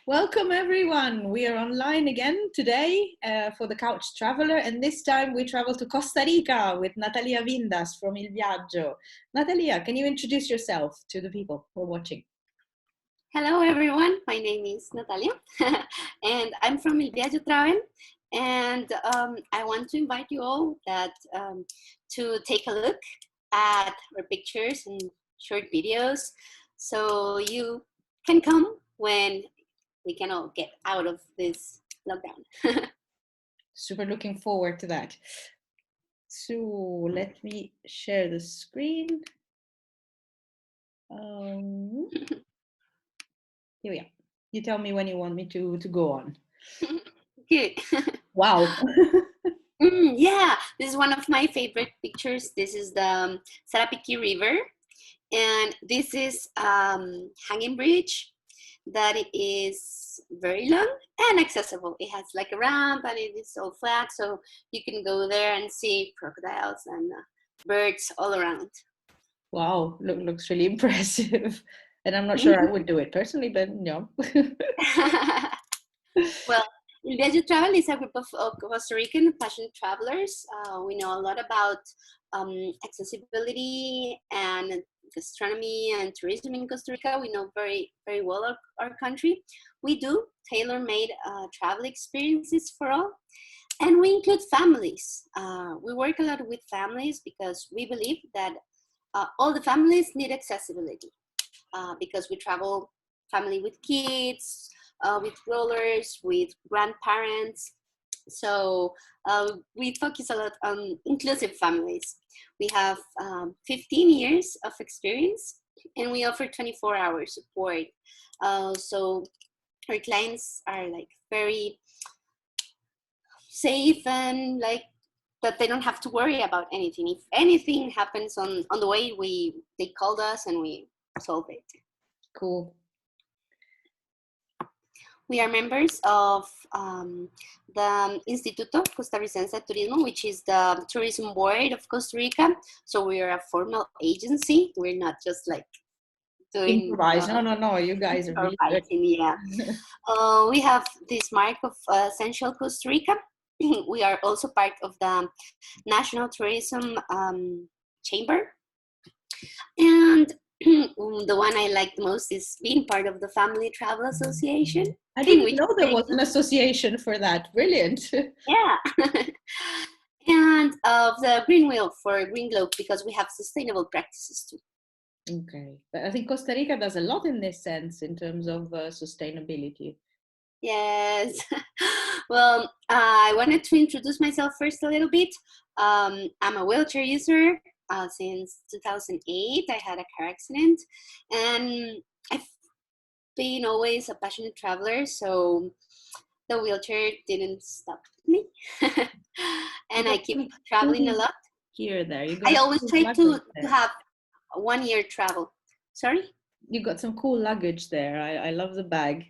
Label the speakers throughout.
Speaker 1: Welcome everyone. We are online again today for the Couch Traveler, and this time we travel to Costa Rica with Natalia Vindas from Il Viaggio. Natalia, can you introduce yourself to the people who are watching?
Speaker 2: Hello everyone, my name is Natalia and I'm from Il Viaggio Travel, and I want to invite you all to take a look at our pictures and short videos so you can come when we can all get out of this lockdown.
Speaker 1: Super looking forward to that. So let me share the screen. Here we are. You tell me when you want me to go on.
Speaker 2: Good.
Speaker 1: Wow.
Speaker 2: Yeah, this is one of my favorite pictures. This is the Sarapiquí River, and this is hanging bridge that is very long and accessible. It has like a ramp and it is all flat, so you can go there and see crocodiles and birds all around.
Speaker 1: Wow, looks really impressive. And I'm not sure I would do it personally, but no.
Speaker 2: Well, Il Viaggio Travel is a group of Costa Rican passionate travelers. We know a lot about accessibility and gastronomy and tourism in Costa Rica. We know very, very well our country. We do tailor-made travel experiences for all. And we include families. We work a lot with families because we believe that all the families need accessibility because we travel family with kids, with rollers, with grandparents. So we focus a lot on inclusive families. We have 15 years of experience and we offer 24-hour support. So our clients are like very safe and like that they don't have to worry about anything. If anything happens on the way, they called us and we solve it.
Speaker 1: Cool.
Speaker 2: We are members of the Instituto Costarricense de Turismo, which is the tourism board of Costa Rica. So we are a formal agency. We're not just like doing
Speaker 1: improvise. No. You guys are really good.
Speaker 2: Yeah. We have this mark of Essential Costa Rica. We are also part of the National Tourism Chamber. And the one I like the most is being part of the Family Travel Association.
Speaker 1: I didn't know there was an association for that. Brilliant.
Speaker 2: Yeah. And of the Green Wheel for Green Globe because we have sustainable practices too.
Speaker 1: Okay. But I think Costa Rica does a lot in this sense in terms of sustainability.
Speaker 2: Yes. Well, I wanted to introduce myself first a little bit. I'm a wheelchair user since 2008. I had a car accident and I've been always a passionate traveler, so the wheelchair didn't stop me. And I keep traveling a lot.
Speaker 1: Here, there.
Speaker 2: I always try to have 1 year travel. Sorry?
Speaker 1: You got some cool luggage there. I love the bag.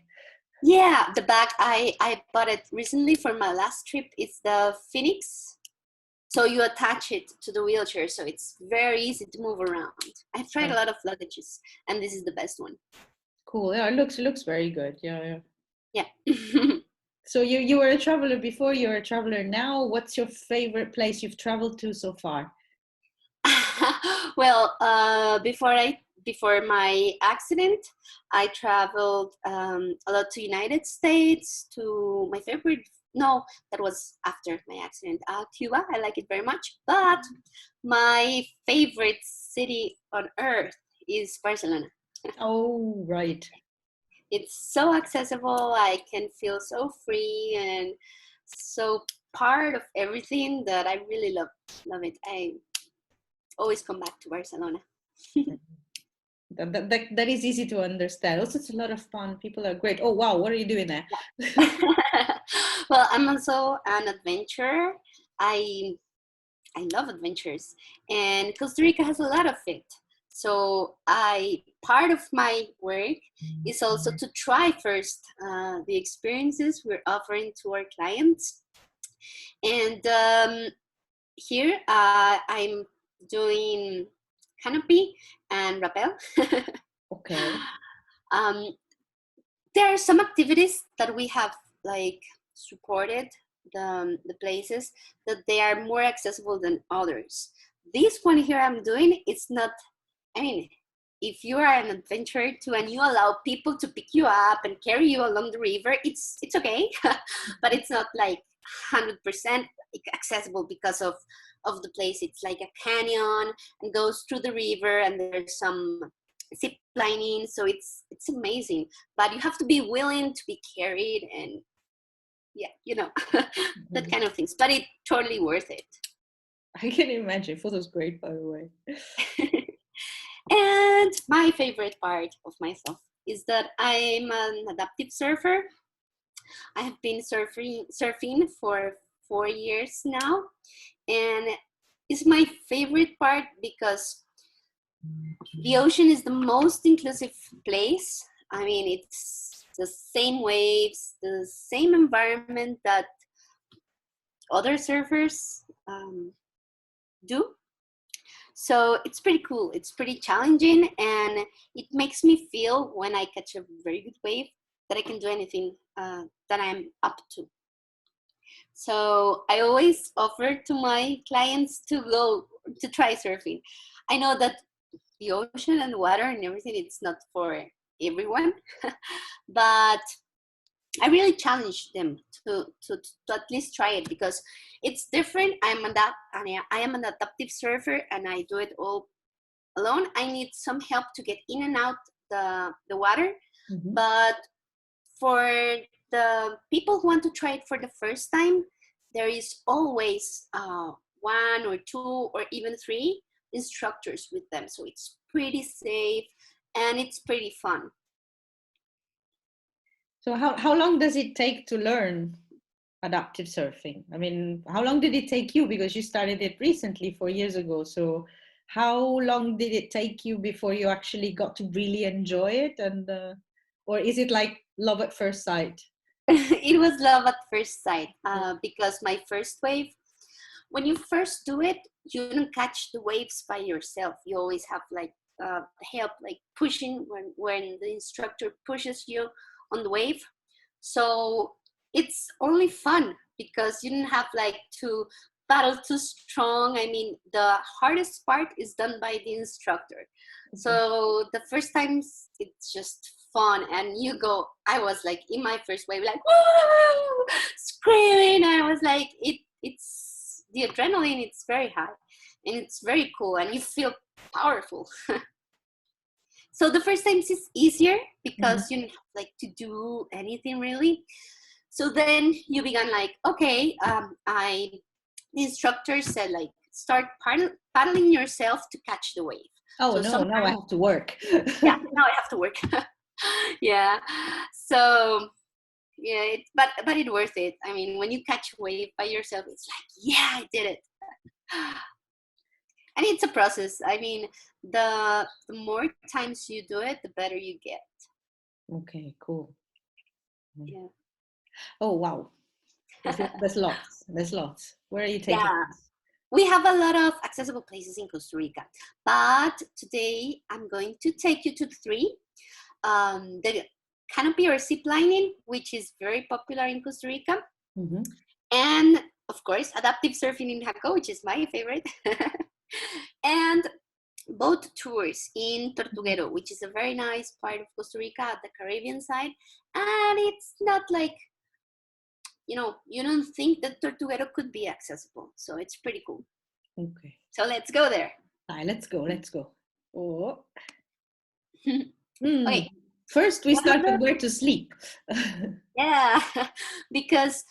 Speaker 2: Yeah, the bag, I bought it recently for my last trip. It's the Phoenix. So you attach it to the wheelchair, so it's very easy to move around. I've tried a lot of luggages, and this is the best one.
Speaker 1: Cool. Yeah, it looks very good. Yeah.
Speaker 2: Yeah.
Speaker 1: So you were a traveler before, you're a traveler now. What's your favorite place you've traveled to so far?
Speaker 2: Well, before my accident, I traveled a lot to United States, to my favorite, no, that was after my accident, Cuba. I like it very much, but my favorite city on earth is Barcelona.
Speaker 1: Oh, right.
Speaker 2: It's so accessible. I can feel so free and so part of everything that I really love it. I always come back to Barcelona.
Speaker 1: That is easy to understand. Also, it's a lot of fun. People are great. Oh, wow. What are you doing there?
Speaker 2: Well, I'm also an adventurer. I love adventures, and Costa Rica has a lot of it. So part of my work is also to try first the experiences we're offering to our clients. And here I'm doing canopy and rappel.
Speaker 1: Okay.
Speaker 2: there are some activities that we have like supported the places that they are more accessible than others. This one here I'm doing, it's not, I mean, if you are an adventurer too and you allow people to pick you up and carry you along the river, it's okay, but it's not like 100% accessible because of the place. It's like a canyon and goes through the river, and there's some zip lining, so it's amazing. But you have to be willing to be carried, and yeah, you know, that kind of things. But it's totally worth it.
Speaker 1: I can imagine. Photo's great, by the way.
Speaker 2: And my favorite part of myself is that I'm an adaptive surfer. I have been surfing for 4 years now, and it's my favorite part because the ocean is the most inclusive place. I mean, it's the same waves, the same environment that other surfers do. So it's pretty cool. It's pretty challenging, and it makes me feel when I catch a very good wave that I can do anything that I'm up to. So I always offer to my clients to go to try surfing. I know that the ocean and water and everything, it's not for everyone, but I really challenge them to at least try it because it's different. I am an adaptive surfer, and I do it all alone. I need some help to get in and out the water, but for the people who want to try it for the first time, there is always 1 or 2 or even 3 instructors with them. So it's pretty safe and it's pretty fun.
Speaker 1: So how long does it take to learn adaptive surfing? I mean, how long did it take you? Because you started it recently, 4 years ago. So how long did it take you before you actually got to really enjoy it? And or is it like love at first sight?
Speaker 2: It was love at first sight because my first wave, when you first do it, you don't catch the waves by yourself. You always have like help, like pushing when the instructor pushes you on the wave. So it's only fun because you don't have like to battle too strong. I mean, the hardest part is done by the instructor. So the first times it's just fun, and you go, I was like in my first wave like woo, screaming. I was like, it's the adrenaline, it's very high and it's very cool and you feel powerful. So the first times is easier because you don't have like to do anything really. So then you began like, okay, the instructor said like, start paddling yourself to catch the wave.
Speaker 1: Oh,
Speaker 2: so
Speaker 1: no, now I have to work.
Speaker 2: Yeah, now I have to work. Yeah. So yeah, but it's worth it. I mean, when you catch a wave by yourself, it's like, yeah, I did it. And it's a process. I mean, the more times you do it, the better you get.
Speaker 1: Okay, cool.
Speaker 2: Yeah.
Speaker 1: Oh, wow. There's lots. There's lots. Where are you taking us?
Speaker 2: We have a lot of accessible places in Costa Rica, but today I'm going to take you to 3. The canopy or zip lining, which is very popular in Costa Rica. And of course, adaptive surfing in Jaco, which is my favorite. And boat tours in Tortuguero, which is a very nice part of Costa Rica at the Caribbean side. And it's not like, you know, you don't think that Tortuguero could be accessible. So it's pretty cool.
Speaker 1: Okay.
Speaker 2: So let's go there.
Speaker 1: All right, let's go. Let's go. Oh.
Speaker 2: Okay.
Speaker 1: First, we start with where to sleep.
Speaker 2: Yeah, because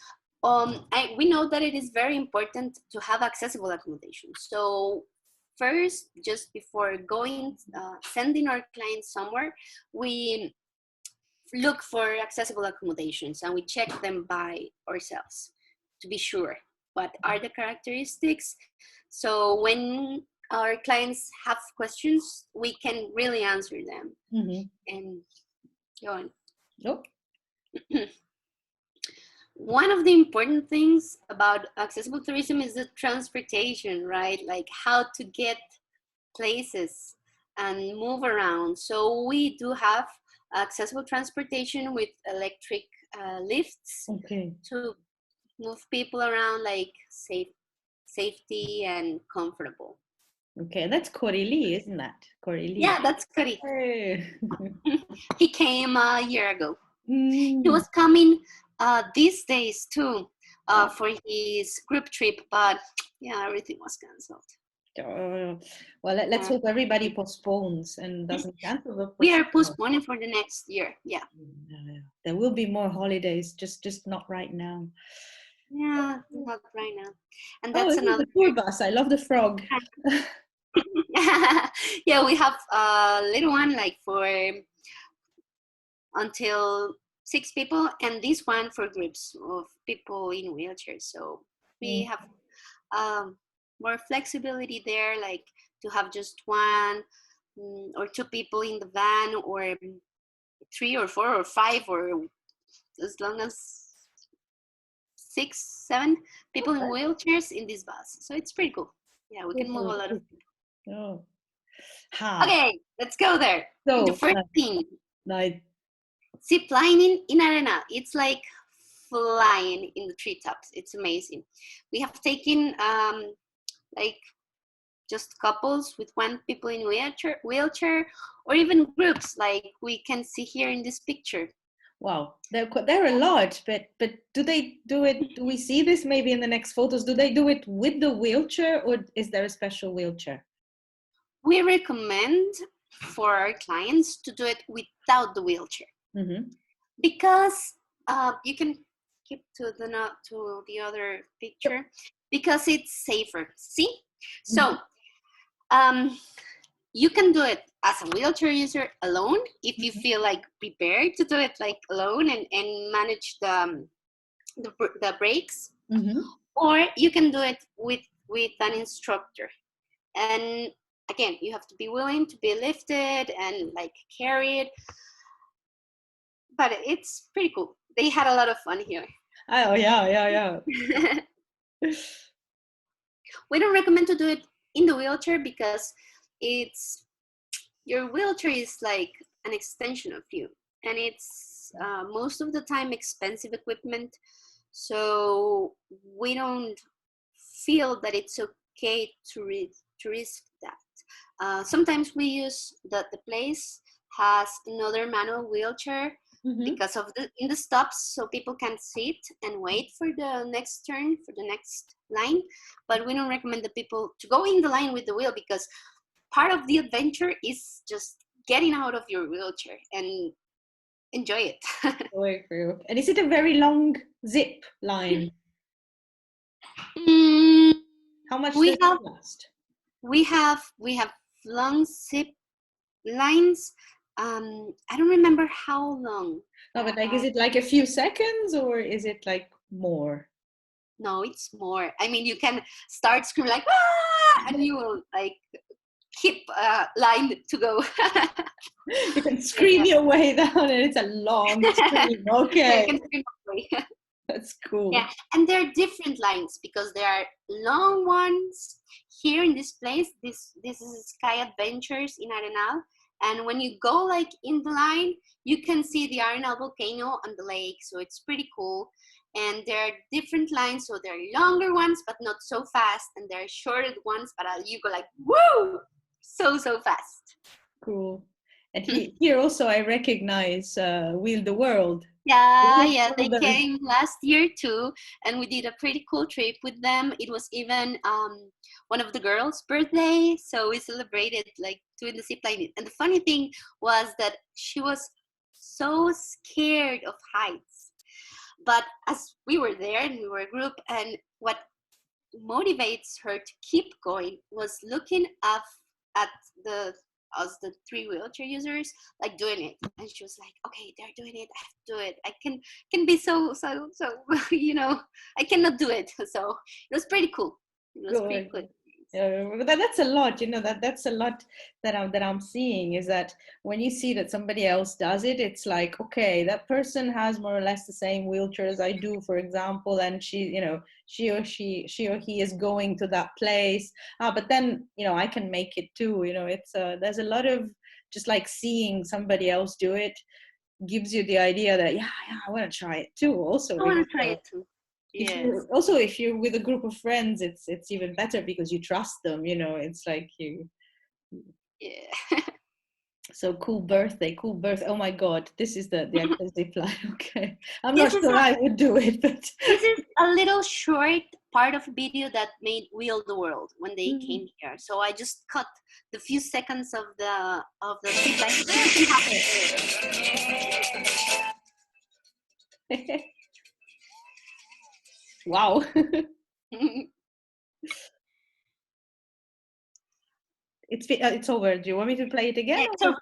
Speaker 2: we know that it is very important to have accessible accommodation. So first, just before going, sending our clients somewhere, we look for accessible accommodations and we check them by ourselves to be sure what are the characteristics. So when our clients have questions, we can really answer them. And go on.
Speaker 1: Nope.
Speaker 2: One of the important things about accessible tourism is the transportation, right? Like how to get places and move around. So we do have accessible transportation with electric lifts
Speaker 1: Okay.
Speaker 2: to move people around, like safety and comfortable.
Speaker 1: Okay, that's Corili, isn't that? Corili.
Speaker 2: Yeah, that's Cari.
Speaker 1: Hey.
Speaker 2: He came a year ago. He
Speaker 1: Mm.
Speaker 2: was coming these days too
Speaker 1: Oh,
Speaker 2: for his group trip, but yeah, everything was canceled.
Speaker 1: well, let's
Speaker 2: Yeah.
Speaker 1: hope everybody postpones and doesn't cancel the
Speaker 2: We are
Speaker 1: postpone.
Speaker 2: postponing for the next year. Yeah.
Speaker 1: There will be more holidays, just not right now.
Speaker 2: Yeah, not right now. And
Speaker 1: Oh,
Speaker 2: that's
Speaker 1: this is
Speaker 2: another.
Speaker 1: the tour bus. I love the frog.
Speaker 2: Yeah, we have a little one like for until 6 people, and this one for groups of people in wheelchairs. So we
Speaker 1: Mm.
Speaker 2: have more flexibility there, like to have just one or two people in the van, or 3 or 4 or 5, or as long as 6, 7 people in
Speaker 1: Okay.
Speaker 2: wheelchairs in this bus. So it's pretty cool. Yeah, we can move a lot of people.
Speaker 1: Oh. Ha.
Speaker 2: Okay, let's go there. The
Speaker 1: So,
Speaker 2: first thing,
Speaker 1: like,
Speaker 2: zip lining in Arena. It's like flying in the treetops. It's amazing. We have taken like just couples with one people in wheelchair, or even groups like we can see here in this picture.
Speaker 1: wow, there are a lot, but do they do it? Do we see this maybe in the next photos? Do they do it with the wheelchair, or is there a special wheelchair?
Speaker 2: We recommend for our clients to do it without the wheelchair,
Speaker 1: Mm-hmm.
Speaker 2: because you can keep to the other picture, because it's safer. See, so um, you can do it as a wheelchair user alone if you feel like prepared to do it like alone and manage the brakes,
Speaker 1: Mm-hmm.
Speaker 2: or you can do it with an instructor. And again, you have to be willing to be lifted and like carried, but it's pretty cool. They had a lot of fun here.
Speaker 1: Oh yeah.
Speaker 2: We don't recommend to do it in the wheelchair, because it's your wheelchair is like an extension of you, and it's most of the time expensive equipment. So we don't feel that it's okay to risk that. Sometimes we use the place has another manual wheelchair,
Speaker 1: Mm-hmm.
Speaker 2: because of in the stops, so people can sit and wait for the next turn, for the next line. But we don't recommend the people to go in the line with the wheel, because part of the adventure is just getting out of your wheelchair and enjoy it.
Speaker 1: Going through. And is it a very long zip line?
Speaker 2: Mm,
Speaker 1: How much
Speaker 2: we
Speaker 1: does
Speaker 2: have
Speaker 1: it last?
Speaker 2: we have long zip lines. I don't remember how long.
Speaker 1: No, but like, is it like a few seconds or is it like more?
Speaker 2: No, it's more. I mean, you can start screaming like ah, and you will like keep line to go.
Speaker 1: You can scream
Speaker 2: Yeah.
Speaker 1: your way down and it's a long scream.
Speaker 2: Yeah, you
Speaker 1: Okay,
Speaker 2: can scream away.
Speaker 1: that's cool.
Speaker 2: Yeah, and there are different lines, because there are long ones here in this place. This is Sky Adventures in Arenal, and when you go like in the line, you can see the Arenal volcano on the lake, so it's pretty cool. And there are different lines, so there are longer ones, but not so fast, and there are shorter ones, but you go like woo, so fast.
Speaker 1: Cool. And here also I recognize Wheel the World. Is it
Speaker 2: Yeah,
Speaker 1: one
Speaker 2: they
Speaker 1: of those?
Speaker 2: came last year too, and we did a pretty cool trip with them. It was even one of the girls' birthday, so we celebrated like doing the zip line. And the funny thing was that she was so scared of heights, but as we were there and we were a group, and what motivates her to keep going was looking up at the us, the three wheelchair users, like doing it, and she was like, okay, they're doing it, I have to do it. I can be so I cannot do it. So it was pretty cool. It was pretty
Speaker 1: Good.
Speaker 2: cool.
Speaker 1: But that's a lot, that's a lot that I'm seeing, is that when you see that somebody else does it, it's like, okay, that person has more or less the same wheelchair as I do, for example, and she or he is going to that place. But then, I can make it too. It's there's a lot of just like seeing somebody else do it. gives you the idea that yeah, I want to try it too. Also,
Speaker 2: I want to try it too. Yes.
Speaker 1: If you're with a group of friends, it's even better because you trust them. You know, it's like you.
Speaker 2: Yeah.
Speaker 1: So cool birthday. Oh my God, this is the actual zip line. Okay, I'm not
Speaker 2: This is
Speaker 1: sure I would do it, but
Speaker 2: this is a little short part of a video that made Wheel the World when they came here. So I just cut the few seconds of the zip line.
Speaker 1: Wow. It's over. Do you want me to play it again?
Speaker 2: It's over.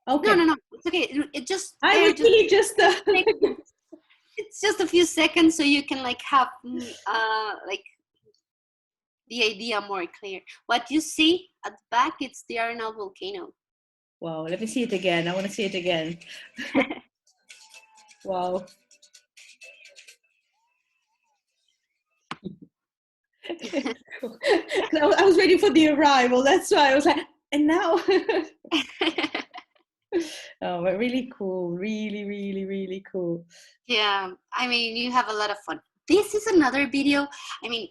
Speaker 1: Okay.
Speaker 2: No. It's okay. It just
Speaker 1: I was really just.
Speaker 2: It's just a few seconds, so you can like have like the idea more clear. What you see at the back, it's the Arenal volcano.
Speaker 1: Wow. Let me see it again. I want to see it again. Wow. I was waiting for the arrival. That's why I was like, and now. Oh, but really cool. Really, really, really cool.
Speaker 2: Yeah, I mean, you have a lot of fun. This is another video. I mean,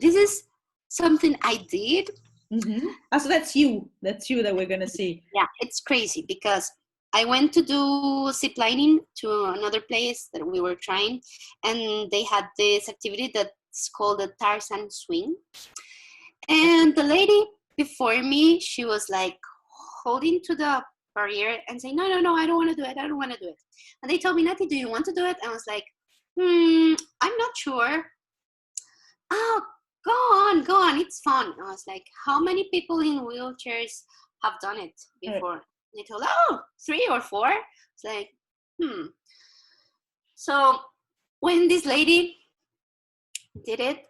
Speaker 2: this is something I did.
Speaker 1: So that's you that we're gonna see.
Speaker 2: Yeah, it's crazy because I went to do zip lining to another place that we were trying, and they had this activity that's called the Tarzan swing. And the lady before me, she was like holding to the barrier and saying, no, I don't want to do it. And they told me, Nati, do you want to do it? And I was like, I'm not sure. Oh, go on, it's fun. I was like, how many people in wheelchairs have done it before? They told, 3 or 4. It's like, So when this lady did it,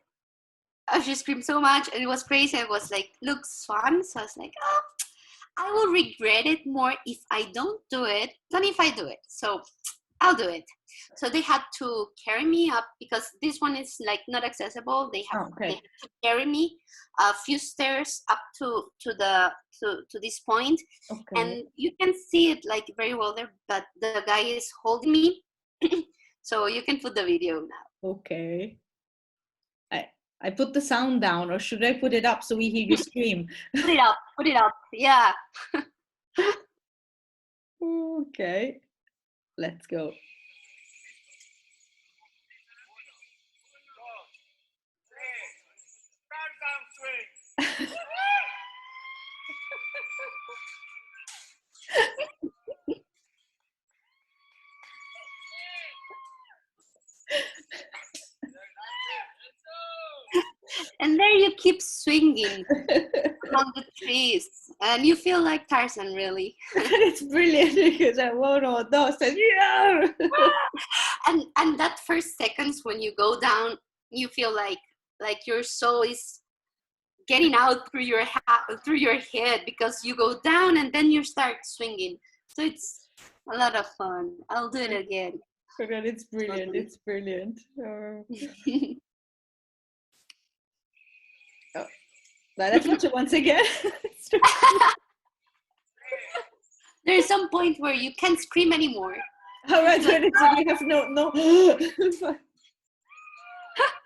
Speaker 2: she screamed so much and it was crazy. I was like, looks fun. So I was like, I will regret it more if I don't do it than if I do it. So I'll do it. So they had to carry me up because this one is like not accessible. They had to carry me a few stairs up to this point. And you can see it like very well there, but the guy is holding me. So you can put the video now.
Speaker 1: Okay. I put the sound down, or should I put it up so we hear you scream?
Speaker 2: Put it up. Yeah.
Speaker 1: Okay. Let's go.
Speaker 2: And there you keep swinging among the trees, and you feel like Tarzan, really.
Speaker 1: It's brilliant because I won't know those. Yeah.
Speaker 2: And that first seconds when you go down, you feel like your soul is getting out through your head because you go down and then you start swinging. So it's a lot of fun. I'll do it again.
Speaker 1: It's brilliant. It's brilliant. Let's watch it once again.
Speaker 2: There's some point where you can't scream anymore.
Speaker 1: All right, you have no.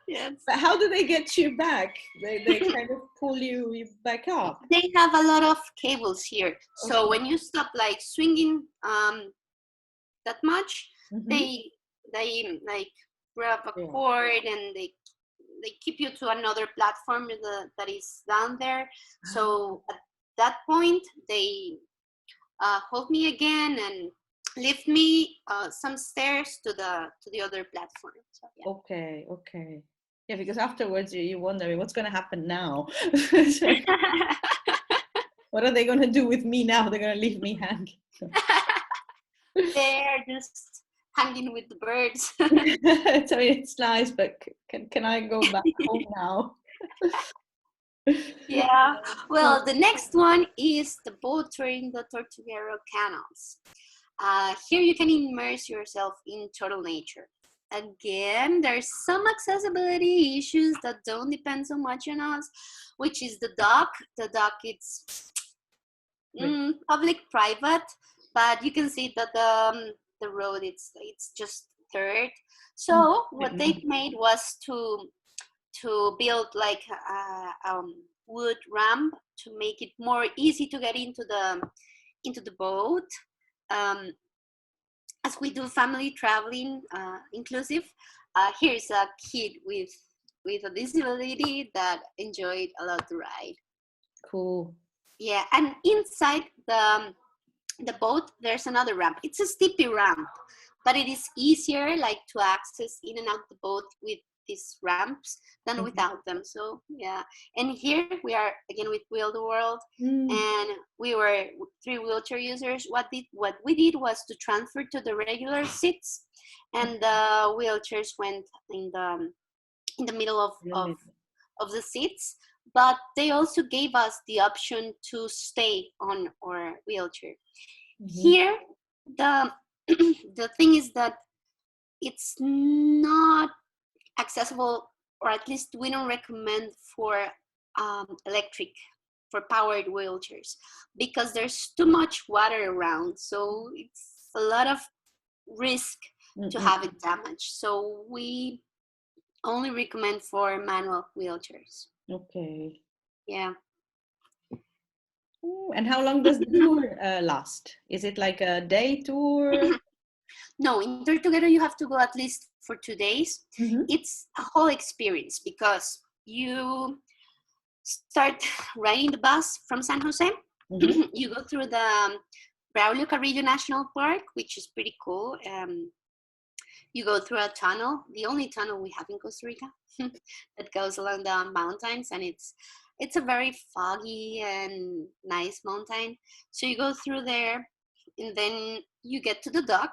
Speaker 2: Yes.
Speaker 1: But how do they get you back? They kind of pull you back up.
Speaker 2: They have a lot of cables here. So when you stop like swinging that much, they like grab a cord and they keep you to another platform that is down there. So at that point, they hold me again and lift me some stairs to the other platform. So, yeah.
Speaker 1: Okay. Yeah, because afterwards you wonder what's going to happen now. What are they going to do with me now? They're going to leave me hanging.
Speaker 2: They're just hanging with the birds.
Speaker 1: So it's nice, but can I go back home now?
Speaker 2: Yeah. Well, the next one is the boat tour in the Torchbearer canals. Here you can immerse yourself in total nature. Again, there's some accessibility issues that don't depend so much on us, which is the dock. The dock, it's public-private, but you can see that the road, it's just dirt. So what they made was to build like a wood ramp to make it more easy to get into the boat. Um, as we do family traveling inclusive, here's a kid with a disability that enjoyed a lot the ride.
Speaker 1: Cool.
Speaker 2: Yeah, and inside the boat there's another ramp. It's a steepy ramp, but it is easier like to access in and out the boat with these ramps than without them. So yeah, and here we are again with Wheel the World, and we were 3 wheelchair users. What we did was to transfer to the regular seats, and the wheelchairs went in the middle of the seats, but they also gave us the option to stay on our wheelchair. Here, the the thing is that it's not accessible, or at least we don't recommend for powered wheelchairs, because there's too much water around, so it's a lot of risk to have it damaged. So we only recommend for manual wheelchairs.
Speaker 1: Okay.
Speaker 2: Yeah.
Speaker 1: Ooh, and how long does the tour last? Is it like a day tour?
Speaker 2: No, in Tortuguero you have to go at least for 2 days. It's a whole experience because you start riding the bus from San Jose. You go through the Braulio Carrillo National Park, which is pretty cool. You go through a tunnel, the only tunnel we have in Costa Rica, that goes along the mountains, and it's a very foggy and nice mountain. So you go through there, and then you get to the dock,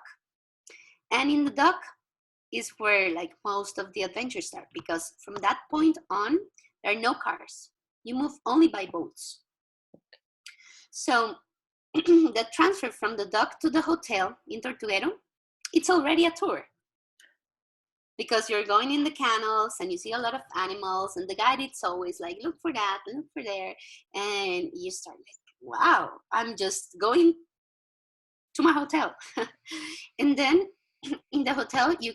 Speaker 2: and in the dock is where like most of the adventures start, because from that point on there are no cars. You move only by boats. So the transfer from the dock to the hotel in Tortuguero, it's already a tour, because you're going in the canals and you see a lot of animals, and the guide it's always like, look for that, look for there, and you start like, wow, I'm just going to my hotel. And then in the hotel you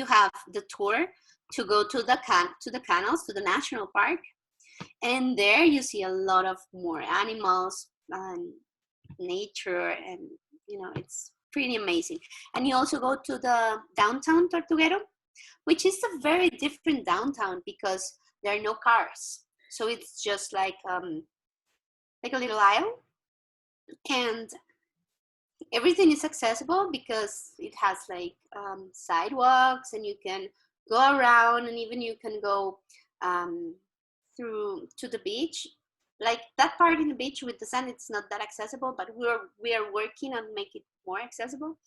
Speaker 2: have the tour to go to the canals, to the national park, and there you see a lot of more animals and nature, and it's pretty amazing. And you also go to the downtown Tortuguero, which is a very different downtown because there are no cars, so it's just like a little aisle, and everything is accessible because it has like sidewalks, and you can go around, and even you can go through to the beach. Like that part in the beach with the sand, it's not that accessible, but we are working on make it more accessible.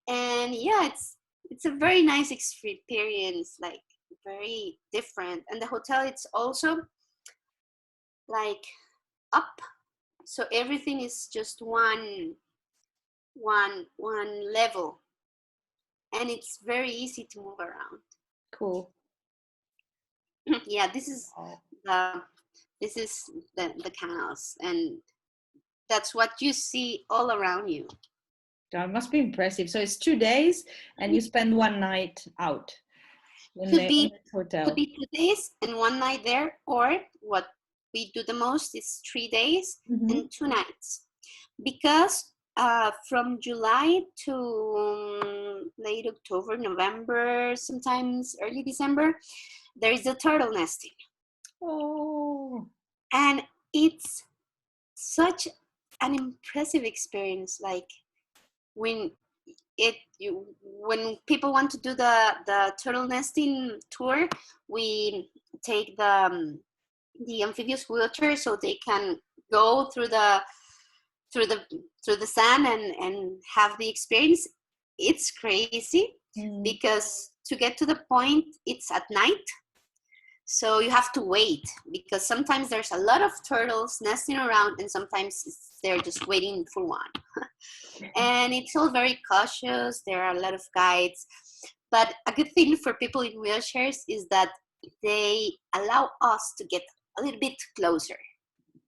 Speaker 2: And yeah, it's a very nice experience, like very different. And the hotel, it's also like up, so everything is just one level, and it's very easy to move around.
Speaker 1: Cool.
Speaker 2: Yeah, this is the canals, and that's what you see all around you.
Speaker 1: That must be impressive. So it's 2 days, and you spend 1 night out in the hotel.
Speaker 2: Could be 2 days and 1 night there, or what we do the most is 3 days and 2 nights, because from July to late October, November, sometimes early December, there is the turtle nesting.
Speaker 1: Oh.
Speaker 2: And it's such an impressive experience. Like when people want to do the turtle nesting tour, we take the amphibious wheelchair so they can go through the sand and have the experience. It's crazy because to get to the point, it's at night. So you have to wait, because sometimes there's a lot of turtles nesting around, and sometimes they're just waiting for one. And it's all very cautious. There are a lot of guides. But a good thing for people in wheelchairs is that they allow us to get a little bit closer.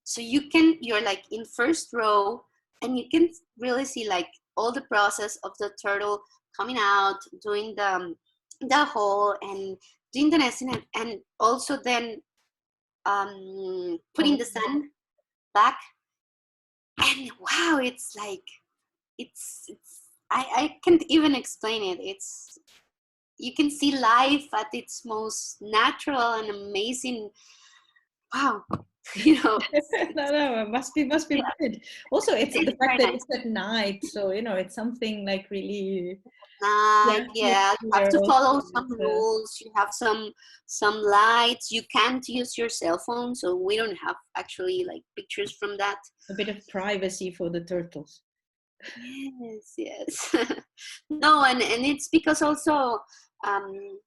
Speaker 2: So you're like in first row, and you can really see like all the process of the turtle coming out, doing the hole and doing the nesting, and also then putting the sun back. And wow, it's like it's I can't even explain it. It's, you can see life at its most natural and amazing. Wow. You know,
Speaker 1: No, it must be
Speaker 2: yeah,
Speaker 1: good. Also, it's the
Speaker 2: it's
Speaker 1: fact
Speaker 2: very
Speaker 1: that
Speaker 2: nice.
Speaker 1: it's at night, so it's something like really the
Speaker 2: Yeah, you have
Speaker 1: atmosphere
Speaker 2: to follow
Speaker 1: also.
Speaker 2: some rules. You have some lights. You can't use your cell phone, so we don't have actually like pictures from that.
Speaker 1: A bit of privacy for the turtles.
Speaker 2: Yes, yes. No, and it's because also um,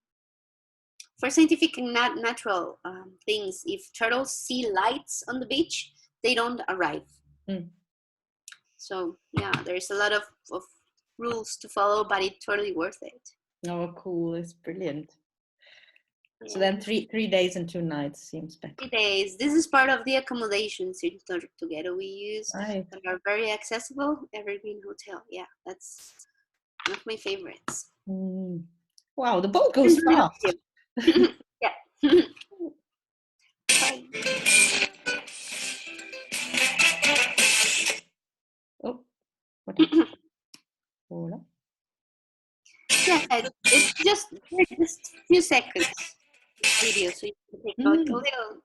Speaker 2: for scientific and natural things, if turtles see lights on the beach, they don't arrive.
Speaker 1: Mm.
Speaker 2: So yeah, there's a lot of rules to follow, but it's totally worth it.
Speaker 1: Oh, cool! It's brilliant. So
Speaker 2: Yeah.
Speaker 1: then three days and 2 nights seems better.
Speaker 2: 3 days. This is part of the accommodations in Together we use
Speaker 1: Right.
Speaker 2: that are very accessible. Evergreen Hotel. Yeah, that's one of my favorites.
Speaker 1: Mm. Wow, the boat goes
Speaker 2: And really up
Speaker 1: fast.
Speaker 2: to you. Yeah.
Speaker 1: Oh, what happened? Hold on.
Speaker 2: Yeah, it's just a few seconds video, so you can take like a
Speaker 1: Mm.
Speaker 2: little.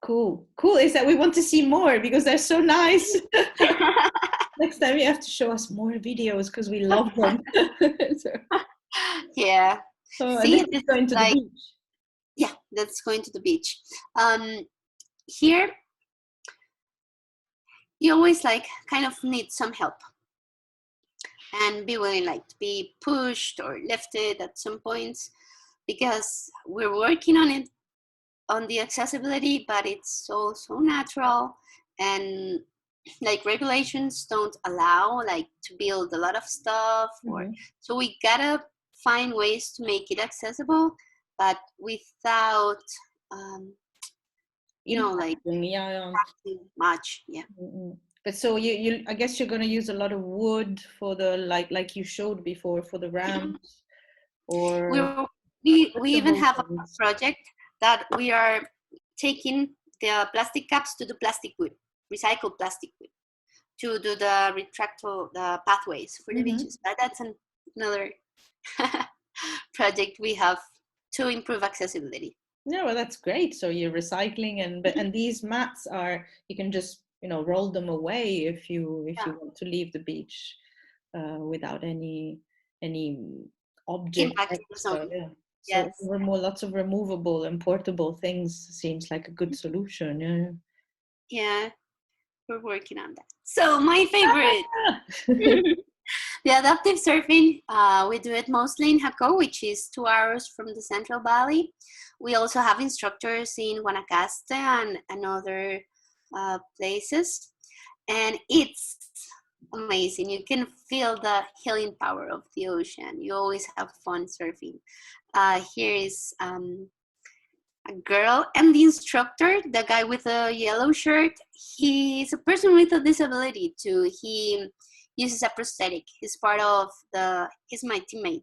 Speaker 1: Cool. Cool is that we want to see more because they're so nice. Next time you have to show us more videos because we love them. So,
Speaker 2: Yeah.
Speaker 1: and this
Speaker 2: See,
Speaker 1: is
Speaker 2: this is
Speaker 1: going to the
Speaker 2: like,
Speaker 1: beach.
Speaker 2: yeah, that's going to the beach. Here, you always like kind of need some help and be willing like to be pushed or lifted at some points, because we're working on it, on the accessibility, but it's so natural, and like regulations don't allow like to build a lot of stuff, or
Speaker 1: Mhm.
Speaker 2: so we gotta find ways to make it accessible, but without like
Speaker 1: Impacting, yeah.
Speaker 2: too much. Yeah.
Speaker 1: Mm-mm. But so I guess you're going to use a lot of wood for the like you showed before for the ramps
Speaker 2: we
Speaker 1: or
Speaker 2: we even
Speaker 1: flexible
Speaker 2: have a
Speaker 1: things.
Speaker 2: project that we are taking the plastic caps to the plastic wood, recycled plastic wood, to do the retractable the pathways for the
Speaker 1: Mm-hmm.
Speaker 2: beaches. But that's another project we have to improve accessibility.
Speaker 1: Yeah, well, that's great. So you're recycling, and these mats are, you can just roll them away if
Speaker 2: Yeah,
Speaker 1: you want to leave the beach without any object
Speaker 2: impact the
Speaker 1: extra.
Speaker 2: zone.
Speaker 1: Yeah. So
Speaker 2: Yes.
Speaker 1: lots of removable and portable things seems like a good solution. Yeah.
Speaker 2: Yeah, we're working on that. So my favorite.
Speaker 1: Yeah.
Speaker 2: The adaptive surfing, we do it mostly in Jaco, which is 2 hours from the Central Valley. We also have instructors in Guanacaste and other places. And it's amazing. You can feel the healing power of the ocean. You always have fun surfing. Here is a girl, and the instructor, the guy with the yellow shirt, he's a person with a disability too. He uses a prosthetic. He's my teammate.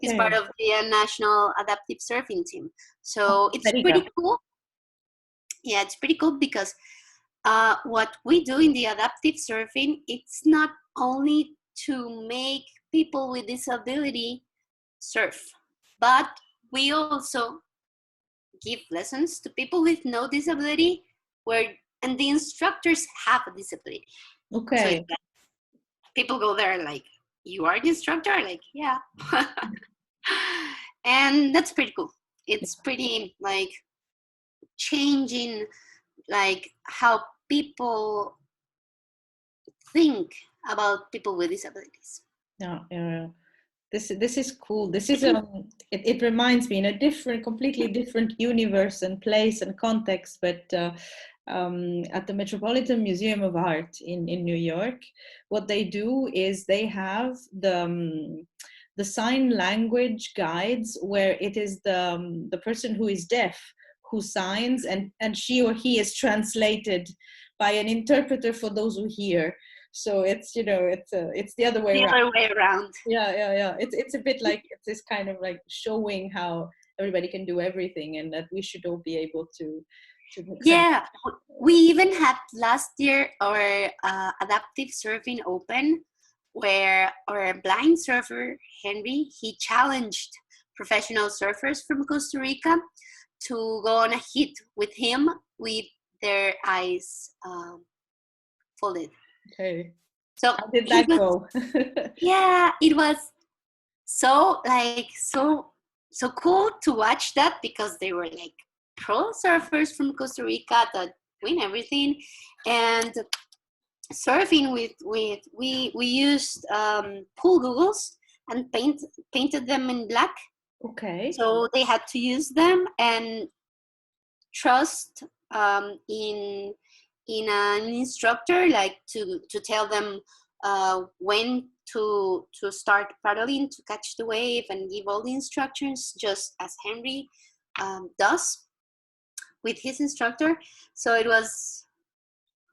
Speaker 2: He's part
Speaker 1: Okay.
Speaker 2: of the national adaptive surfing team.
Speaker 1: Oh,
Speaker 2: So it's
Speaker 1: Costa Rica.
Speaker 2: pretty cool. Yeah, it's pretty cool because what we do in the adaptive surfing, it's not only to make people with disability surf, but we also give lessons to people with no disability, and the instructors have a disability. So
Speaker 1: Okay.
Speaker 2: people go there like, you are the instructor? Like, yeah. And that's pretty cool. It's pretty like changing like how people think about people with disabilities.
Speaker 1: Yeah, yeah. This is cool. This is it reminds me in a completely different universe and place and context, but at the Metropolitan Museum of Art in New York, what they do is they have the sign language guides where it is the person who is deaf who signs, and she or he is translated by an interpreter for those who hear. So it's, you know, it's the other way
Speaker 2: The
Speaker 1: around.
Speaker 2: other way around.
Speaker 1: Yeah. It's a bit like, it's this kind of like showing how everybody can do everything, and that we should all be able to make some.
Speaker 2: Yeah, we even had last year our adaptive surfing open, where our blind surfer Henry, he challenged professional surfers from Costa Rica to go on a hit with him with their eyes folded.
Speaker 1: Okay.
Speaker 2: So
Speaker 1: How did that go?
Speaker 2: yeah, it was so like so cool to watch that, because they were like pro surfers from Costa Rica that win everything. And surfing with we used pool googles and painted them in black.
Speaker 1: Okay.
Speaker 2: So they had to use them and trust in an instructor, like to tell them when to start paddling to catch the wave, and give all the instructions, just as Henry does with his instructor. So it was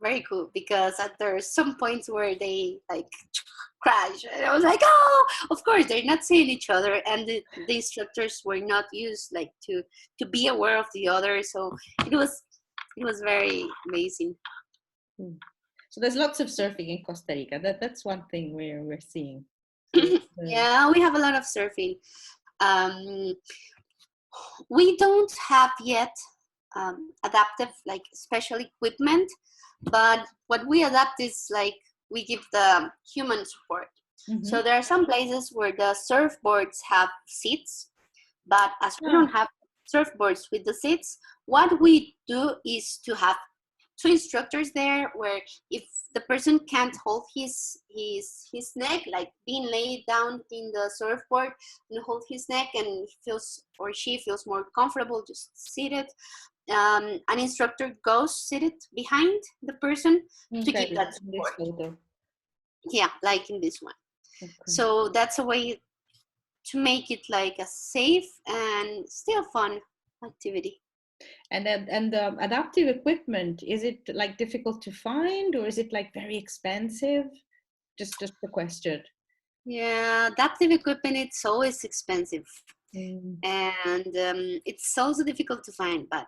Speaker 2: very cool, because there are some points where they like crash, and I was like, oh, of course they're not seeing each other, and the instructors were not used like to be aware of the other. So it was very amazing.
Speaker 1: So there's lots of surfing in Costa Rica. That's one thing we're seeing. So
Speaker 2: Yeah, we have a lot of surfing. We don't have yet adaptive, like special equipment, but what we adapt is like we give the human support. So there are some places where the surfboards have seats, but as we don't have surfboards with the seats, what we do is to have two instructors there, where if the person can't hold his neck, like being laid down in the surfboard and hold his neck, and he feels, or she feels more comfortable just seated, an instructor goes seated behind the person to give that support. Yeah, like in this one. Okay. So that's a way to make it like a safe and still fun activity.
Speaker 1: And the adaptive equipment, is it like difficult to find, or is it like very expensive? Just a question.
Speaker 2: Yeah, adaptive equipment, it's always expensive. And it's also difficult to find. But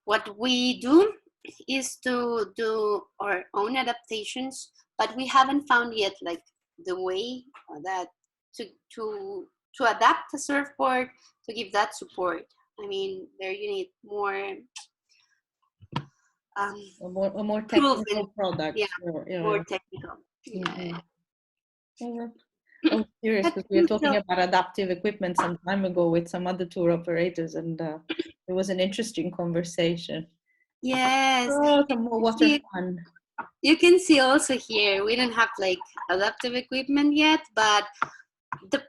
Speaker 2: what we do is to do our own adaptations, but we haven't found yet like the way that to adapt a surfboard to give that support. I mean, there you need more
Speaker 1: a more technical product.
Speaker 2: Yeah, more technical. Yeah.
Speaker 1: I was curious, because we were talking about adaptive equipment some time ago with some other tour operators, and it was an interesting conversation.
Speaker 2: Yes.
Speaker 1: Oh, some more water fun.
Speaker 2: You can see also here, we don't have like adaptive equipment yet, but the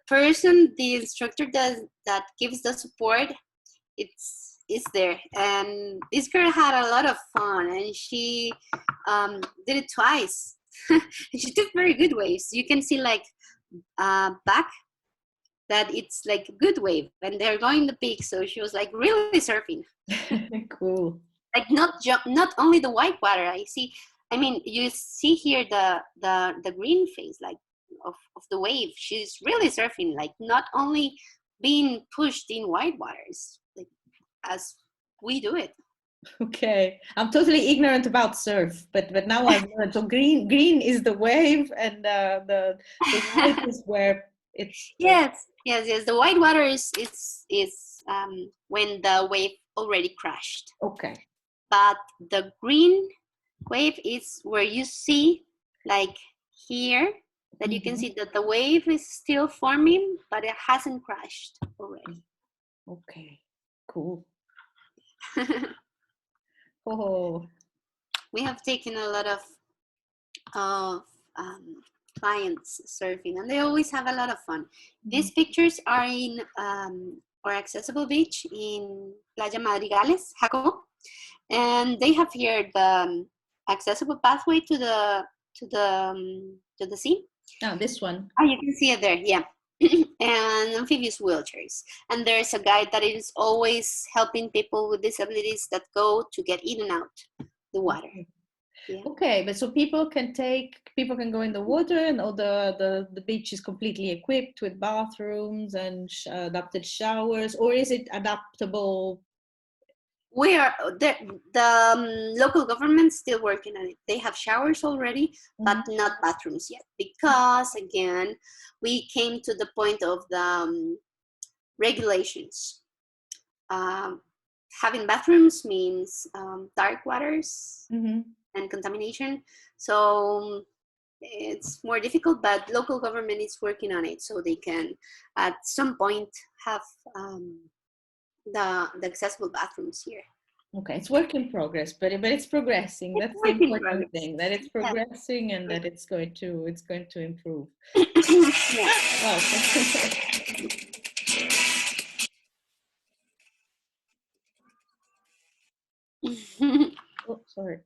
Speaker 2: instructor that gives the support, it's there. And this girl had a lot of fun, and she did it twice. She took very good waves. You can see like back that it's like a good wave, and they're going the peak. So she was like really surfing.
Speaker 1: Cool.
Speaker 2: Like not only the white water. I mean, you see here the green phase, like of the wave. She's really surfing, like not only being pushed in white waters, like as we do it.
Speaker 1: Okay, I'm totally ignorant about surf, but now I've learned. So green is the wave, and the white is where it's.
Speaker 2: Yes. The white water is when the wave already crashed.
Speaker 1: Okay.
Speaker 2: But the green wave is where you see, like here, that you can see that the wave is still forming, but it hasn't crashed already.
Speaker 1: Okay, cool. Oh.
Speaker 2: We have taken a lot of clients surfing, and they always have a lot of fun. These pictures are in our accessible beach in Playa Madrigales, Jacobo, and they have here the accessible pathway to the sea.
Speaker 1: Ah, this one.
Speaker 2: Oh, you can see it there, yeah. And amphibious wheelchairs. And there's a guide that is always helping people with disabilities that go to get in and out the water. Yeah.
Speaker 1: Okay, but so people can go in the water, and all the beach is completely equipped with bathrooms and adapted showers, or is it adaptable?
Speaker 2: We are the local government's still working on it. They have showers already, but
Speaker 1: Mhm.
Speaker 2: not bathrooms yet, because again, we came to the point of the regulations. Um, Having bathrooms means dark waters
Speaker 1: Mhm.
Speaker 2: and contamination. So it's more difficult, but local government is working on it, so they can at some point have the accessible bathrooms here.
Speaker 1: Okay, it's work in progress, but it's progressing.
Speaker 2: It's
Speaker 1: That's the
Speaker 2: work in
Speaker 1: important
Speaker 2: progress.
Speaker 1: thing, that it's
Speaker 2: Yeah.
Speaker 1: progressing and that it's going to improve.
Speaker 2: Yeah.
Speaker 1: Wow. Oh, sorry.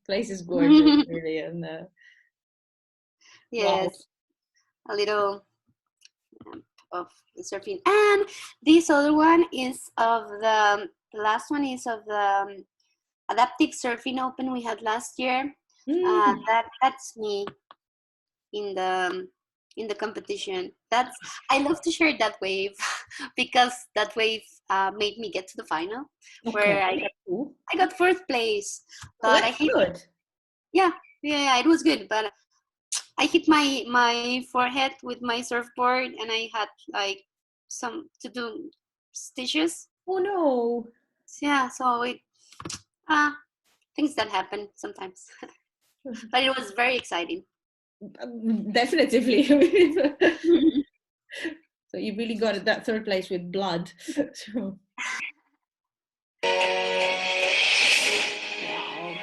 Speaker 1: Place is gorgeous, really, and wow.
Speaker 2: Yes, a little of the surfing. And this other one is of the last one is of the adaptive surfing open we had last year.
Speaker 1: Mm.
Speaker 2: That's me in the competition. That's I love to share that wave because that wave made me get to the final
Speaker 1: Okay.
Speaker 2: where
Speaker 1: Cool.
Speaker 2: I got fourth place,
Speaker 1: Oh,
Speaker 2: but I
Speaker 1: that's
Speaker 2: hit
Speaker 1: good.
Speaker 2: yeah yeah it was good, but I hit my forehead with my surfboard and I had like some to do stitches.
Speaker 1: Oh no.
Speaker 2: Yeah, so it uh things that happen sometimes, but it was very exciting.
Speaker 1: Definitively. So you really got it, that third place with blood. So, wow.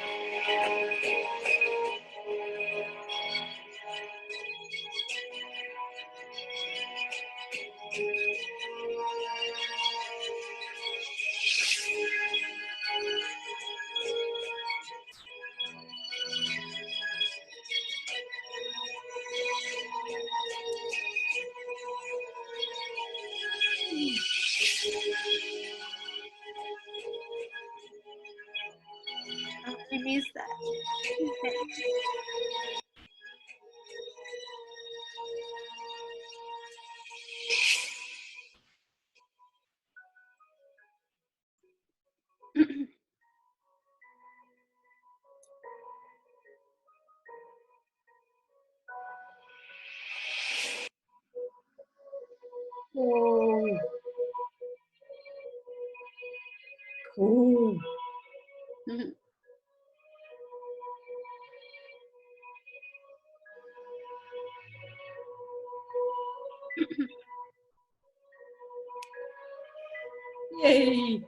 Speaker 2: I miss that.
Speaker 1: Oh, cool. Yay.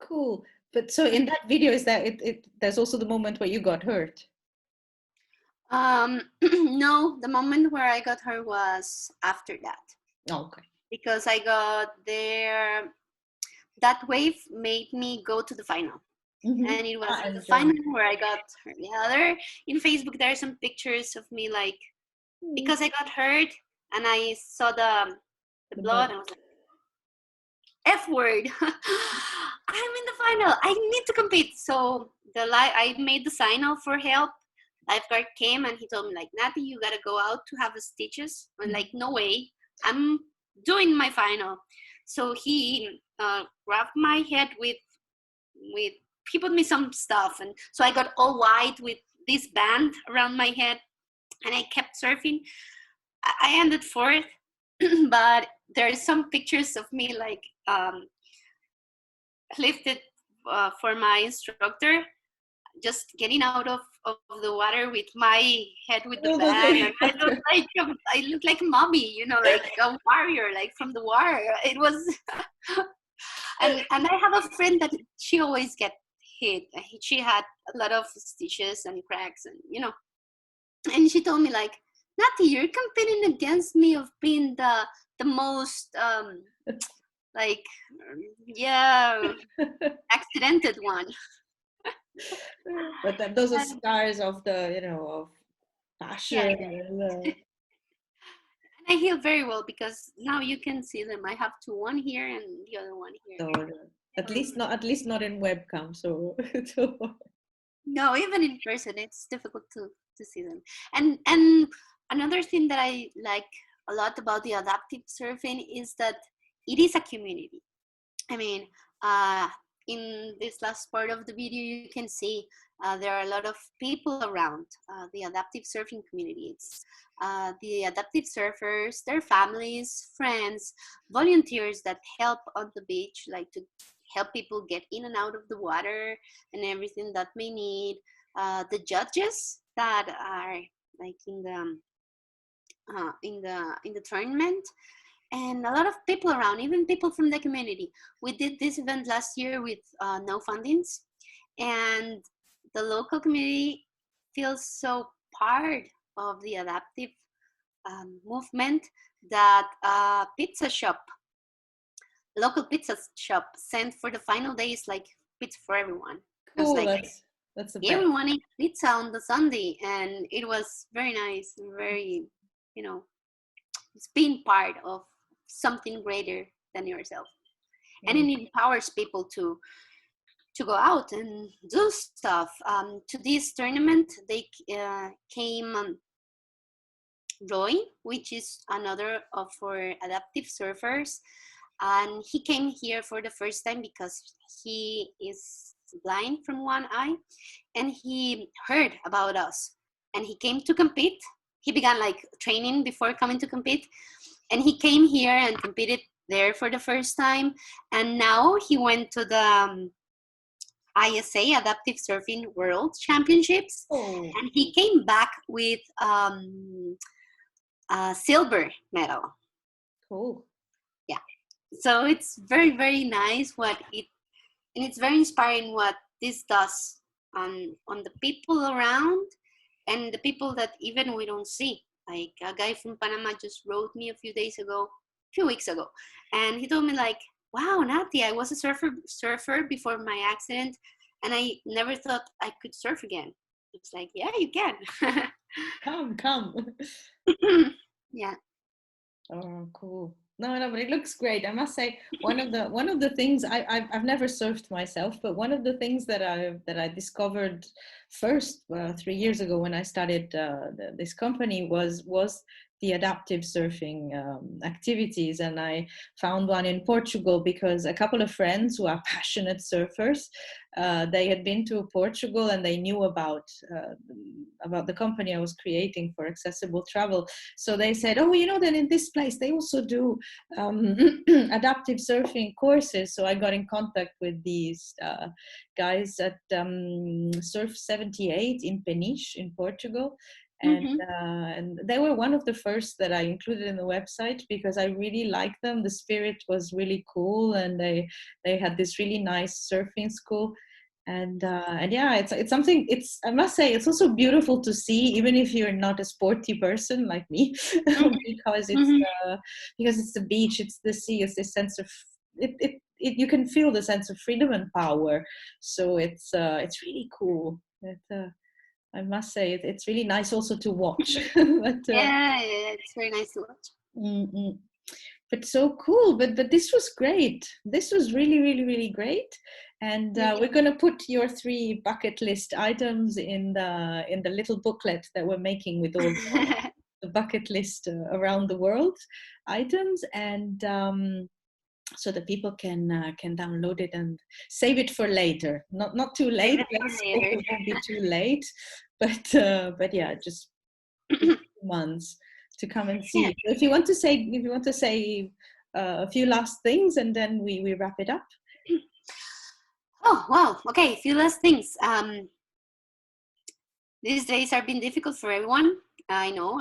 Speaker 1: Cool. But so in that video, is that there's also the moment where you got hurt?
Speaker 2: No, the moment where I got her was after that,
Speaker 1: Oh, okay.
Speaker 2: because I got there. That wave made me go to the final,
Speaker 1: Mm-hmm.
Speaker 2: and it was in the
Speaker 1: And
Speaker 2: final where I got her. Yeah, there in Facebook there are some pictures of me like because I got hurt and I saw the
Speaker 1: the
Speaker 2: blood
Speaker 1: blood.
Speaker 2: and I was like, F word. I'm in the final. I need to compete. So I made the signal for help. Lifeguard came and he told me like, Natty, you gotta go out to have the stitches. I'm like, no way. I'm doing my final. So he grabbed my head with he put me some stuff, and so I got all white with this band around my head, and I kept surfing. I ended fourth, but there's some pictures of me like lifted for my instructor, just getting out of the water with my head with the
Speaker 1: Oh,
Speaker 2: band, and
Speaker 1: okay.
Speaker 2: I look like a mommy, like a warrior, like from the war. It was, and I have a friend that she always get hit. She had a lot of stitches and cracks, and And she told me like, Nati, you're competing against me of being the most like yeah, accidented one.
Speaker 1: But those are
Speaker 2: And
Speaker 1: scars of the, of
Speaker 2: yeah,
Speaker 1: passion. And,
Speaker 2: I heal very well because now you can see them. I have two, one here and the other one here.
Speaker 1: so at least not in webcam. So, so
Speaker 2: No, even in person, it's difficult to see them. And another thing that I like a lot about the adaptive surfing is that it is a community. I mean, uh, in this last part of the video, you can see there are a lot of people around the adaptive surfing community. It's the adaptive surfers, their families, friends, volunteers that help on the beach, like to help people get in and out of the water and everything that may need. The judges that are like in the tournament, and a lot of people around, even people from the community. We did this event last year with no fundings, and the local community feels so part of the adaptive movement that local pizza shop sent for the final days like pizza for everyone. It was
Speaker 1: cool.
Speaker 2: like
Speaker 1: That's the best.
Speaker 2: everyone ate pizza on the Sunday, and it was very nice and very, you know, it's being part of something greater than yourself, and
Speaker 1: Mm.
Speaker 2: it empowers people to go out and do stuff. To this tournament, they came Roy, which is another of our adaptive surfers, and he came here for the first time because he is blind from one eye, and he heard about us, and he came to compete. He began like training before coming to compete, and he came here and competed there for the first time, and now he went to the ISA Adaptive Surfing World Championships,
Speaker 1: Oh,
Speaker 2: and he came back with a silver medal.
Speaker 1: cool.
Speaker 2: Yeah, so it's very very nice what it, and it's very inspiring what this does on the people around and the people that even we don't see. Like a guy from Panama just wrote me a few weeks ago, and he told me like, "Wow, Nati, I was a surfer before my accident, and I never thought I could surf again." It's like, yeah, you can.
Speaker 1: Come.
Speaker 2: Yeah.
Speaker 1: Oh, cool. No, but it looks great. I must say, one of the things I've never surfed myself, but one of the things that I discovered first 3 years ago when I started this company was the adaptive surfing activities, and I found one in Portugal because a couple of friends who are passionate surfers, they had been to Portugal and they knew about the company I was creating for accessible travel. So they said, oh, then in this place they also do adaptive surfing courses. So I got in contact with these guys at Surf 78 in Peniche in Portugal. And,
Speaker 2: Mm-hmm.
Speaker 1: and they were one of the first that I included in the website because I really liked them. The spirit was really cool, and they had this really nice surfing school. And yeah, it's something. It's, I must say, it's also beautiful to see, even if you're not a sporty person like me, because it's
Speaker 2: Mm-hmm.
Speaker 1: because it's the beach, it's the sea, it's this sense of you can feel the sense of freedom and power. So it's really cool. I must say it's really nice also to watch. but
Speaker 2: Yeah, yeah, it's very nice to watch.
Speaker 1: mm, mm. But so cool. But this was great. This was really, really, really great. And
Speaker 2: Yeah.
Speaker 1: we're going to put your 3 bucket list items in the little booklet that we're making with all the bucket list around the world items, and so that people can download it and save it for later. Not too
Speaker 2: Save
Speaker 1: late.
Speaker 2: it for
Speaker 1: Let's hope
Speaker 2: later.
Speaker 1: it won't be too late. But yeah, just a few months to come and
Speaker 2: Yeah.
Speaker 1: see. If you want to say a few last things, and then we wrap it up.
Speaker 2: Oh, wow. Okay, a few last things. These days are been difficult for everyone. I know.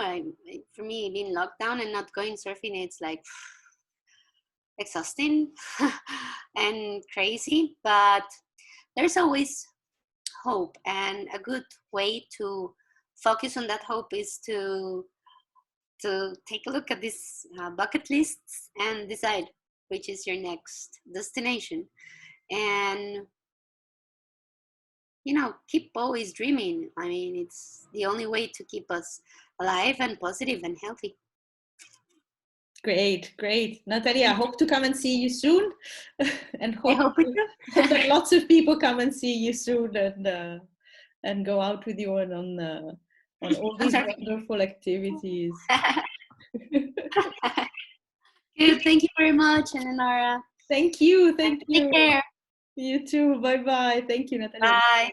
Speaker 2: For me, being locked down and not going surfing, it's like exhausting and crazy. But there's always hope and a good way to focus on that hope is to take a look at these bucket lists and decide which is your next destination. And keep always dreaming. I mean, it's the only way to keep us alive and positive and healthy.
Speaker 1: Great, great. Natalia, I hope to come and see you soon. And
Speaker 2: I hope
Speaker 1: hope that lots of people come and see you soon and go out with you on all these wonderful activities.
Speaker 2: Good. Thank you very much, Eleonora.
Speaker 1: Thank you. Thank you.
Speaker 2: Take care.
Speaker 1: You too. Bye bye. Thank you, Natalia.
Speaker 2: Bye.